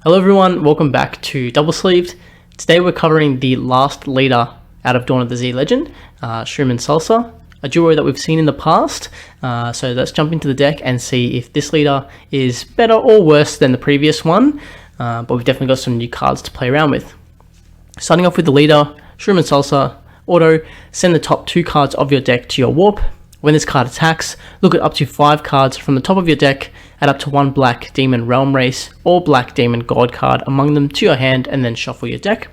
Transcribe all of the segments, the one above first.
Hello everyone, welcome back to Double Sleeved. Today we're covering the last leader out of Dawn of the Z Legend, Shroom and Salsa, a duo that we've seen in the past. So let's jump into the deck and see if this leader is better or worse than the previous one, but we've definitely got some new cards to play around with. Starting off with the leader, Shroom and Salsa, auto, send the top 2 cards of your deck to your warp. When this card attacks, look at up to 5 cards from the top of your deck, add up to 1 Black Demon Realm Race or Black Demon God card among them to your hand, and then shuffle your deck.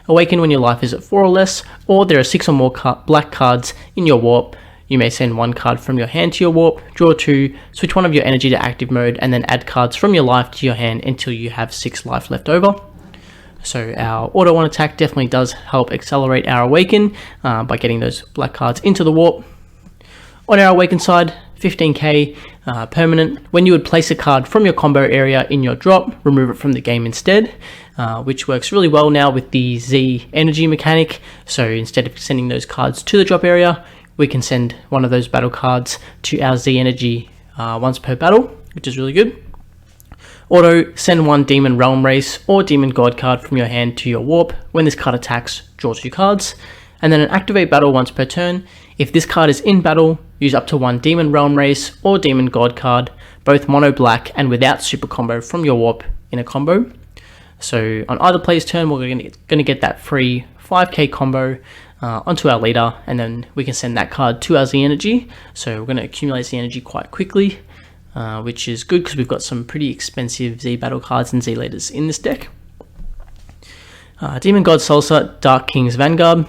Awaken when your life is at 4 or less, or there are 6 or more black cards in your warp. You may send 1 card from your hand to your warp, draw 2, switch 1 of your energy to active mode, and then add cards from your life to your hand until you have 6 life left over. So our auto on attack definitely does help accelerate our awaken by getting those black cards into the warp. On our awaken side, 15k permanent. When you would place a card from your combo area in your drop, remove it from the game instead, which works really well now with the Z energy mechanic. So instead of sending those cards to the drop area, we can send one of those battle cards to our Z energy once per battle, which is really good. Auto, send 1 Demon Realm Race or Demon God card from your hand to your warp. When this card attacks, draw 2 cards. And then an activate battle once per turn. If this card is in battle, use up to 1 Demon Realm Race or Demon God card, both mono black and without super combo from your warp in a combo. So on either player's turn, we're going to get that free 5k combo onto our leader, and then we can send that card to our Z energy. So we're going to accumulate Z energy quite quickly, which is good because we've got some pretty expensive Z battle cards and Z leaders in this deck. Demon God Salsa, Dark King's Vanguard.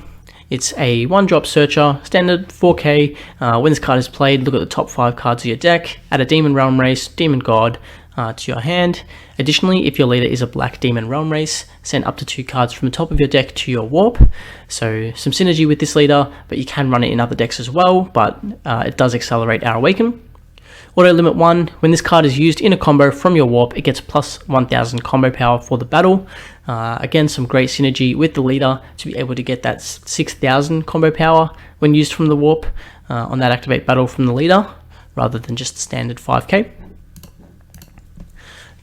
It's a 1-drop searcher, standard 4k. When this card is played, look at the top 5 cards of your deck, add a Demon Realm Race, Demon God to your hand. Additionally, if your leader is a Black Demon Realm Race, send up to 2 cards from the top of your deck to your warp. So some synergy with this leader, but you can run it in other decks as well, but it does accelerate our awaken. Auto limit 1, when this card is used in a combo from your warp, it gets plus 1000 combo power for the battle. Again, some great synergy with the leader to be able to get that 6000 combo power when used from the warp on that activate battle from the leader, rather than just the standard 5k.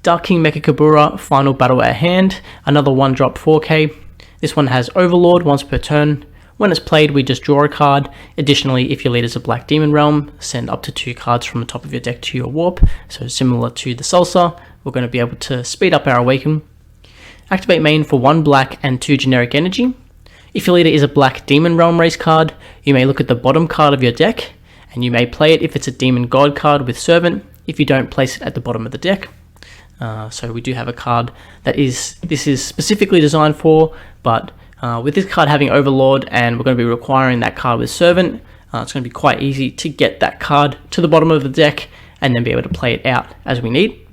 Dark King Mecha Kabura, final battle at hand, another 1-drop 4k. This one has Overlord once per turn. When it's played, we just draw a card. Additionally, if your leader's a Black Demon Realm, send up to 2 cards from the top of your deck to your warp. So similar to the Salsa, we're going to be able to speed up our awaken. Activate main for 1 black and 2 generic energy. If your leader is a Black Demon Realm Race card, you may look at the bottom card of your deck, and you may play it if it's a Demon God card with Servant, if you don't place it at the bottom of the deck. So we do have a card that this is specifically designed for, but with this card having Overlord and we're going to be requiring that card with Servant, it's going to be quite easy to get that card to the bottom of the deck and then be able to play it out as we need.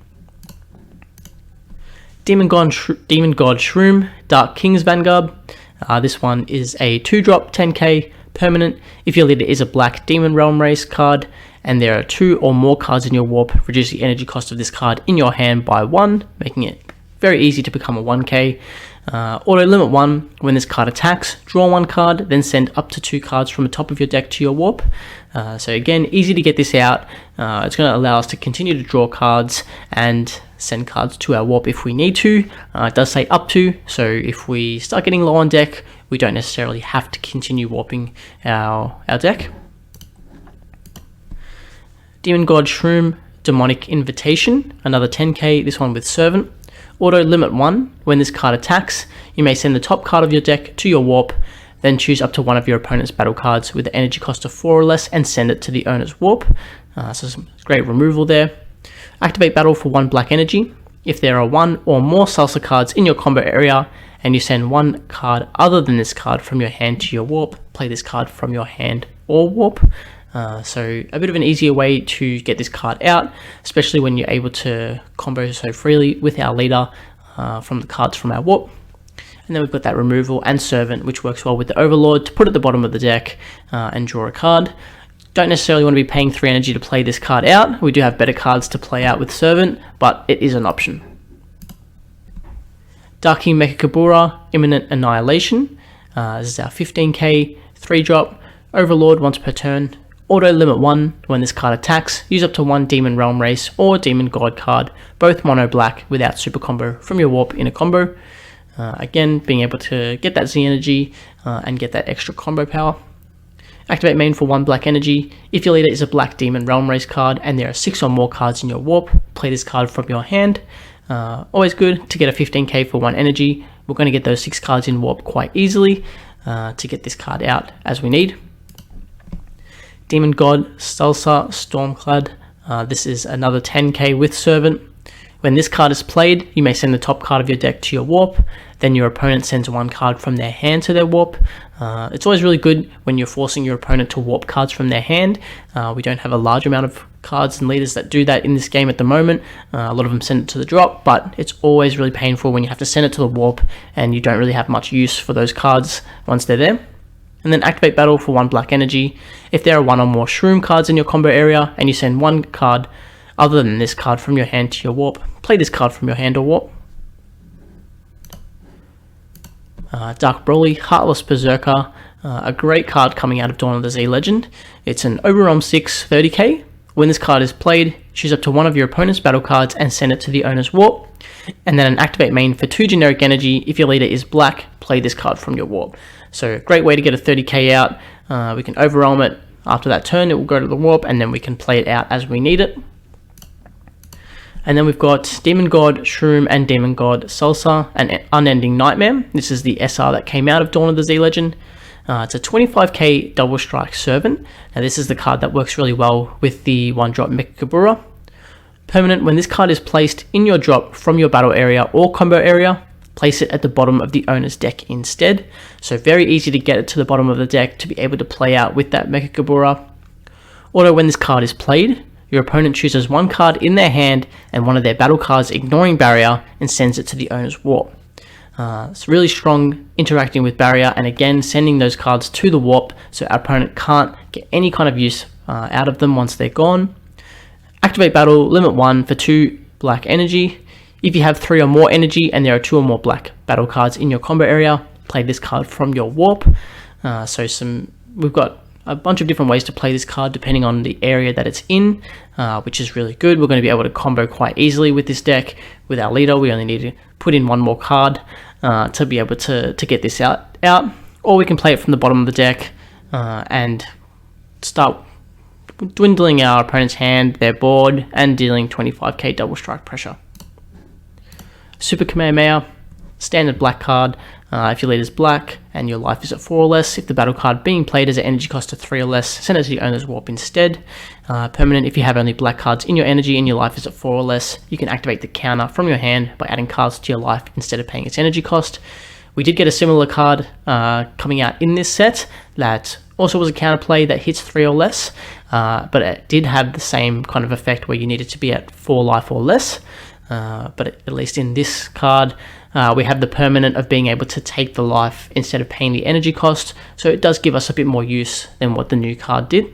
Demon God Shroom, Dark King's Vanguard. This one is a 2-drop 10k permanent. If your leader is a Black Demon Realm Race card and there are 2 or more cards in your warp, reduce the energy cost of this card in your hand by 1, making it very easy to become a 1k. Auto limit 1, when this card attacks, draw 1 card, then send up to 2 cards from the top of your deck to your warp. So again, easy to get this out. It's going to allow us to continue to draw cards and send cards to our warp if we need to. It does say up to, so if we start getting low on deck, we don't necessarily have to continue warping our deck. Demon God Shroom, Demonic Invitation, another 10k, this one with Servant. Auto limit 1, when this card attacks, you may send the top card of your deck to your warp, then choose up to 1 of your opponent's battle cards with the energy cost of 4 or less and send it to the owner's warp. So some great removal there. Activate battle for 1 black energy. If there are 1 or more Salsa cards in your combo area and you send 1 card other than this card from your hand to your warp, play this card from your hand or warp. So a bit of an easier way to get this card out, especially when you're able to combo so freely with our leader from the cards from our warp. And then we've got that removal and Servant, which works well with the Overlord to put at the bottom of the deck and draw a card. Don't necessarily want to be paying 3 energy to play this card out. We do have better cards to play out with Servant, but it is an option. Dark King Mecha Kabura, Imminent Annihilation. This is our 15k 3-drop. Overlord once per turn. Auto limit 1, when this card attacks, use up to 1 Demon Realm Race or Demon God card, both mono black without super combo from your warp in a combo. Again, being able to get that Z energy and get that extra combo power. Activate main for 1 black energy. If your leader is a black Demon Realm Race card and there are 6 or more cards in your warp, play this card from your hand. Always good to get a 15k for 1 energy. We're going to get those 6 cards in warp quite easily to get this card out as we need. Demon God, Salsa, Stormclad. This is another 10k with Servant. When this card is played, you may send the top card of your deck to your warp, then your opponent sends 1 card from their hand to their warp. It's always really good when you're forcing your opponent to warp cards from their hand. We don't have a large amount of cards and leaders that do that in this game at the moment. A lot of them send it to the drop, but it's always really painful when you have to send it to the warp and you don't really have much use for those cards once they're there. And then activate battle for 1 black energy. If there are 1 or more Shroom cards in your combo area and you send 1 card other than this card from your hand to your warp, play this card from your hand or warp. Dark Broly, Heartless Berserker, a great card coming out of Dawn of the Z Legend. It's an Overrealm 6 30k. When this card is played, choose up to 1 of your opponent's battle cards and send it to the owner's warp. And then an activate main for 2 generic energy. If your leader is black, play this card from your warp. So great way to get a 30k out. We can overwhelm it. After that turn, it will go to the warp and then we can play it out as we need it. And then we've got Demon God, Shroom, and Demon God, Salsa, and Unending Nightmare. This is the SR that came out of Dawn of the Z Legend. It's a 25k Double Strike Servant. Now this is the card that works really well with the 1-drop Mechakabura. Permanent, when this card is placed in your drop from your battle area or combo area, place it at the bottom of the owner's deck instead. So very easy to get it to the bottom of the deck to be able to play out with that Mechakabura. Auto, when this card is played, your opponent chooses 1 card in their hand and 1 of their battle cards, ignoring barrier, and sends it to the owner's warp. It's really strong interacting with barrier and again sending those cards to the warp so our opponent can't get any kind of use out of them once they're gone. Activate battle, limit 1 for 2 black energy. If you have 3 or more energy and there are 2 or more black battle cards in your combo area, play this card from your warp. We've got a bunch of different ways to play this card depending on the area that it's in, which is really good. We're going to be able to combo quite easily with this deck. With our leader, we only need to put in 1 more card to be able to get this out. Or we can play it from the bottom of the deck and start dwindling our opponent's hand, their board, and dealing 25k double strike pressure. Super Kamehameha, standard black card. If your leader is black and your life is at 4 or less, if the battle card being played has an energy cost of 3 or less, send it to the owner's warp instead. Permanent, if you have only black cards in your energy and your life is at 4 or less, you can activate the counter from your hand by adding cards to your life instead of paying its energy cost. We did get a similar card coming out in this set that also was a counterplay that hits 3 or less, but it did have the same kind of effect where you needed to be at 4 life or less. But at least in this card, we have the permanent of being able to take the life instead of paying the energy cost, so it does give us a bit more use than what the new card did.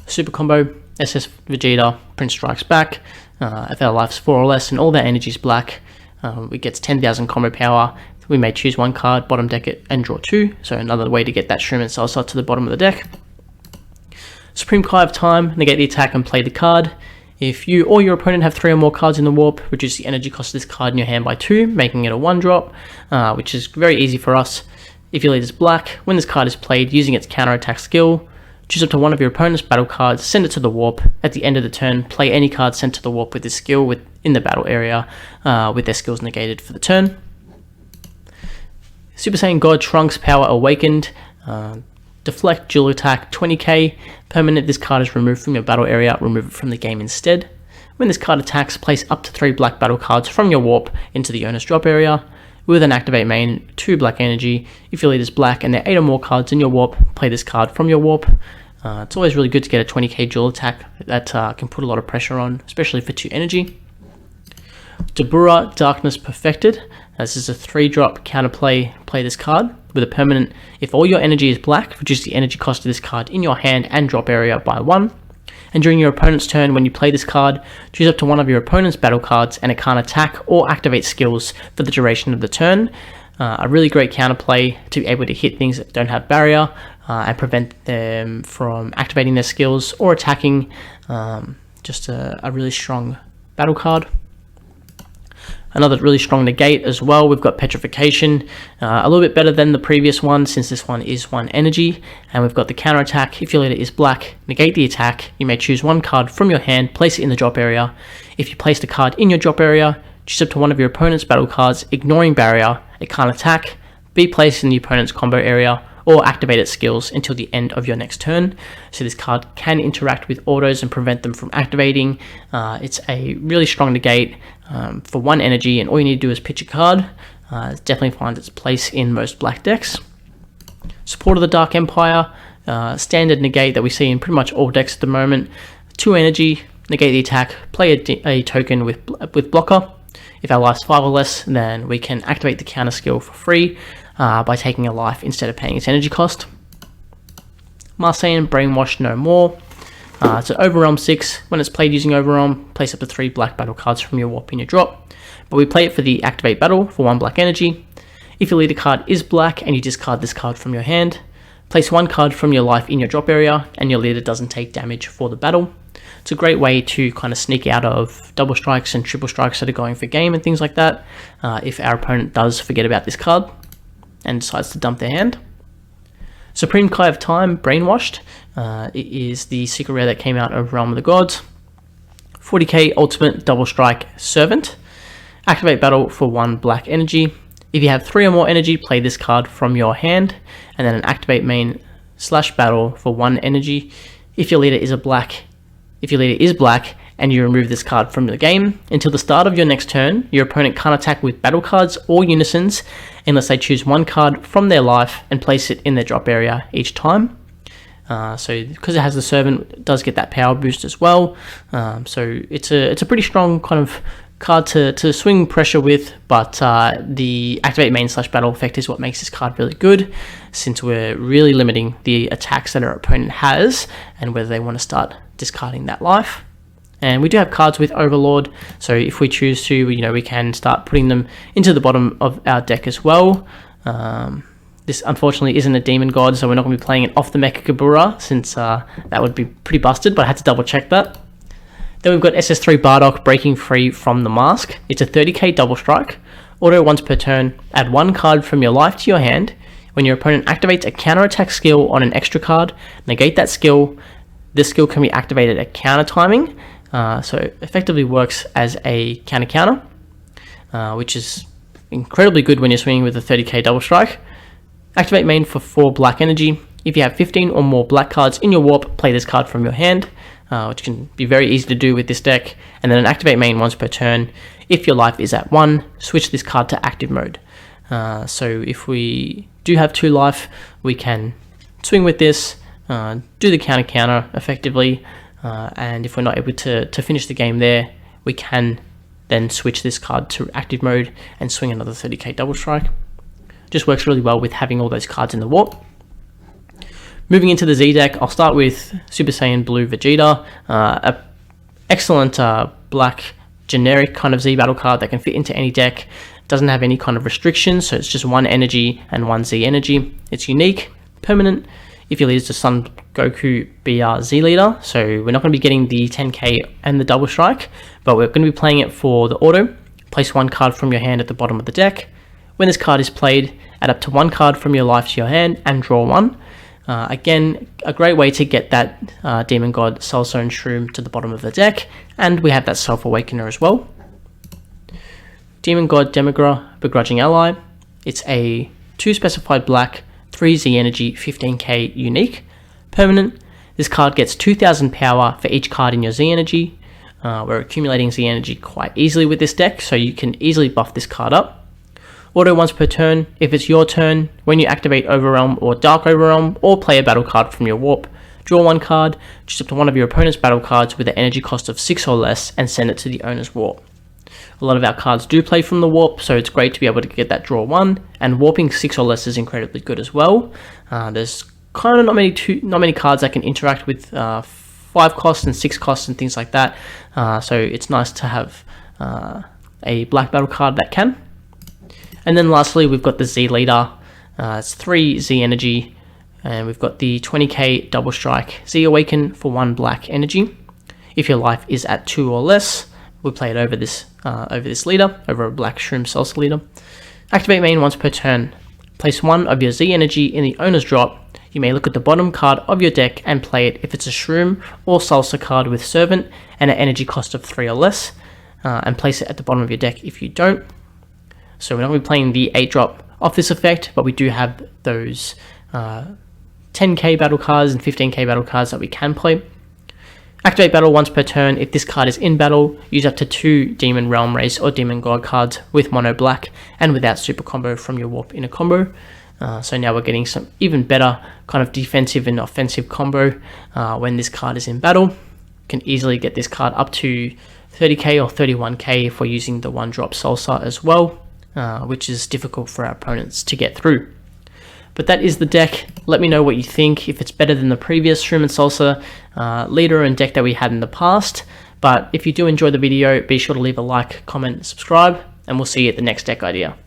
Super combo, SS Vegeta, Prince Strikes Back. If our life's 4 or less and all their energy is black, it gets 10,000 combo power. We may choose 1 card, bottom deck it, and draw 2, so another way to get that Shroom and Salsa to the bottom of the deck. Supreme Kai of Time, negate the attack and play the card. If you or your opponent have 3 or more cards in the warp, reduce the energy cost of this card in your hand by 2, making it a 1-drop, which is very easy for us. If your leader is black, when this card is played using its counter-attack skill, choose up to 1 of your opponent's battle cards, send it to the warp. At the end of the turn, play any card sent to the warp with this skill in the battle area, with their skills negated for the turn. Super Saiyan God, Trunks, Power Awakened. Deflect, dual attack, 20k. Permanent, this card is removed from your battle area, remove it from the game instead. When this card attacks, place up to 3 black battle cards from your warp into the owner's drop area. With an activate main, 2 black energy. If your leader is black and there are 8 or more cards in your warp, play this card from your warp. It's always really good to get a 20k dual attack that can put a lot of pressure on, especially for 2 energy. Dabura, Darkness Perfected. This is a 3-drop counterplay. Play this card with a permanent. If all your energy is black, reduce the energy cost of this card in your hand and drop area by 1. And during your opponent's turn, when you play this card, choose up to 1 of your opponent's battle cards and it can't attack or activate skills for the duration of the turn. A really great counterplay to be able to hit things that don't have barrier, and prevent them from activating their skills or attacking. Just a really strong battle card. Another really strong negate as well, we've got Petrification, a little bit better than the previous one since this one is 1 energy, and we've got the counter attack. If your leader is black, negate the attack. You may choose 1 card from your hand, place it in the drop area. If you place the card in your drop area, choose up to one of your opponent's battle cards, ignoring barrier. It can't attack, be placed in the opponent's combo area, or activate its skills until the end of your next turn. So this card can interact with autos and prevent them from activating. It's a really strong negate for 1 energy, and all you need to do is pitch a card. It definitely finds its place in most black decks. Support of the Dark Empire, standard negate that we see in pretty much all decks at the moment. 2 energy, negate the attack, play a token with blocker. If our life's 5 or less, then we can activate the counter skill for free by taking a life instead of paying its energy cost. Marseillan, Brainwash No More. So Overwhelm 6, when it's played using Overwhelm, place up to 3 black battle cards from your warp in your drop. But we play it for the activate battle for 1 black energy. If your leader card is black and you discard this card from your hand, place 1 card from your life in your drop area and your leader doesn't take damage for the battle. It's a great way to kind of sneak out of double strikes and triple strikes that are going for game and things like that, if our opponent does forget about this card and decides to dump their hand. Supreme Kai of Time, Brainwashed. It is the secret rare that came out of Realm of the Gods. 40k Ultimate Double Strike Servant. Activate battle for 1 black energy. If you have 3 or more energy, play this card from your hand, and then an activate main / battle for 1 energy. If your leader is black and you remove this card from the game, until the start of your next turn, your opponent can't attack with battle cards or unisons unless they choose 1 card from their life and place it in their drop area each time. So because it has the Servant, it does get that power boost as well. So it's a pretty strong kind of card to swing pressure with, but the activate main / battle effect is what makes this card really good, since we're really limiting the attacks that our opponent has and whether they want to start discarding that life. And we do have cards with Overlord, so if we choose to, we can start putting them into the bottom of our deck as well. This unfortunately isn't a Demon God, so we're not going to be playing it off the Mecha Kabura, since that would be pretty busted, but I had to double check that. Then we've got SS3 Bardock, Breaking Free from the Mask. It's a 30k double strike. Auto once per turn, add 1 card from your life to your hand. When your opponent activates a counterattack skill on an extra card, negate that skill. This skill can be activated at counter timing, so it effectively works as a counter, which is incredibly good when you're swinging with a 30k double strike. Activate main for 4 black energy. If you have 15 or more black cards in your warp, play this card from your hand, which can be very easy to do with this deck. And then an activate main once per turn. If your life is at 1, switch this card to active mode. So if we do have 2 life, we can swing with this, do the counter effectively, and if we're not able to finish the game there, we can then switch this card to active mode and swing another 30k double strike. Just works really well with having all those cards in the warp. Moving into the Z deck, I'll start with Super Saiyan Blue Vegeta, a excellent black generic kind of Z battle card that can fit into any deck. Doesn't have any kind of restrictions, so it's just 1 energy and 1 Z energy. It's unique, permanent. If your leader is the Son Goku BR Z leader, so we're not going to be getting the 10k and the double strike, but we're going to be playing it for the auto. Place 1 card from your hand at the bottom of the deck. When this card is played, add up to 1 card from your life to your hand and draw 1. Again, a great way to get that Demon God Salsa and Shroom to the bottom of the deck, and we have that Self-Awakener as well. Demon God Demigra, Begrudging Ally. It's a 2 specified black, 3 Z energy, 15k unique, permanent. This card gets 2000 power for each card in your Z energy. We're accumulating Z energy quite easily with this deck, so you can easily buff this card up. Auto once per turn. If it's your turn, when you activate Overwhelm or Dark Overwhelm, or play a battle card from your warp, draw 1 card, choose up to one of your opponent's battle cards with an energy cost of 6 or less, and send it to the owner's warp. A lot of our cards do play from the warp, so it's great to be able to get that draw 1, and warping 6 or less is incredibly good as well. There's kind of not many cards that can interact with 5 costs and 6 costs and things like that, so it's nice to have a black battle card that can. And then lastly, we've got the Z leader. It's 3 Z energy, And we've got the 20k Double Strike Z Awaken for 1 black energy. If your life is at 2 or less, we'll play it over this leader, over a black Shroom Salsa leader. Activate main once per turn. Place 1 of your Z energy in the owner's drop. You may look at the bottom card of your deck and play it if it's a Shroom or Salsa card with Servant and an energy cost of 3 or less, and place it at the bottom of your deck if you don't. So we're not going to be playing the 8 drop off this effect, but we do have those 10k battle cards and 15k battle cards that we can play. Activate battle once per turn. If this card is in battle, use up to 2 Demon Realm Race or Demon God cards with mono black and without super combo from your Warp Inner combo. So now we're getting some even better kind of defensive and offensive combo when this card is in battle. You can easily get this card up to 30k or 31k if we're using the 1-drop Salsa as well, which is difficult for our opponents to get through. But that is the deck. Let me know what you think, if it's better than the previous Shroom and Salsa leader and deck that we had in the past. But if you do enjoy the video, be sure to leave a like, comment, subscribe, and we'll see you at the next deck idea.